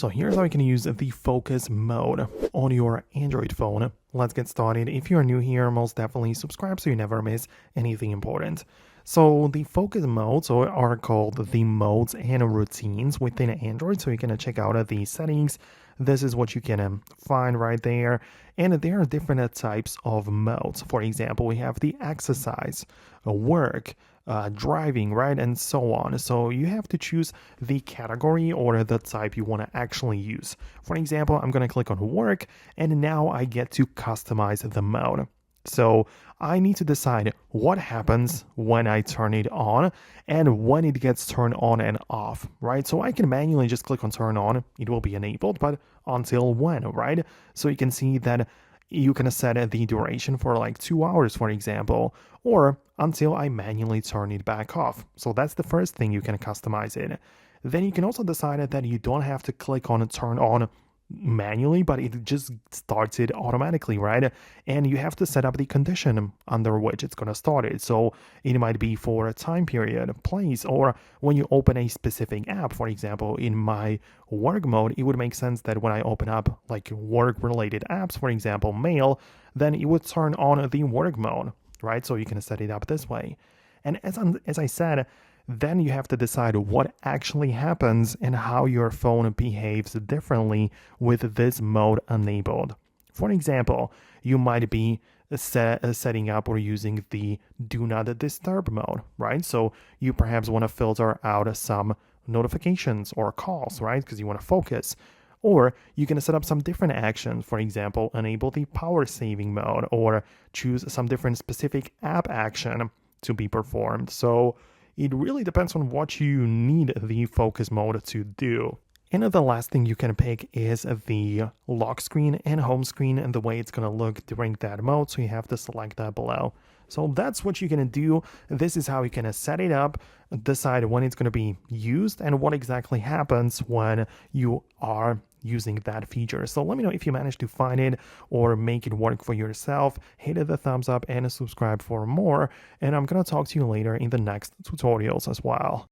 So here's how you can use the focus mode on your Android phone. Let's get started. If you're new here, most definitely subscribe so you never miss anything important. So the focus modes are called the modes and routines within Android. So you can check out the settings. This is what you can find right there. And there are different types of modes. For example, we have the exercise, work, driving, right, and so on. So you have to choose the category or the type you want to actually use. For example, I'm going to click on work, and now I get to customize the mode. So I need to decide what happens when I turn it on and when it gets turned on and off, right? So I can manually just click on turn on, it will be enabled, but until when, right? So you can see that you can set the duration for like 2 hours, for example, or until I manually turn it back off. So that's the first thing you can customize it. Then you can also decide that you don't have to click on turn on manually, but it just starts it automatically, right? And you have to set up the condition under which it's going to start it. So it might be for a time period, place, or when you open a specific app. For example, in my work mode, it would make sense that when I open up like work related apps, for example, mail, then it would turn on the work mode, right? So you can set it up this way. And as I said, then you have to decide what actually happens and how your phone behaves differently with this mode enabled. For example, you might be setting up or using the do not disturb mode, right? So you perhaps want to filter out some notifications or calls, right? Because you want to focus. Or you can set up some different actions. For example, enable the power saving mode or choose some different specific app action to be performed. So it really depends on what you need the focus mode to do. And the last thing you can pick is the lock screen and home screen and the way it's going to look during that mode. So you have to select that below. So that's what you're going to do. This is how you can set it up, decide when it's going to be used and what exactly happens when you are using that feature. So let me know if you managed to find it or make it work for yourself. Hit the thumbs up and subscribe for more. And I'm going to talk to you later in the next tutorials as well.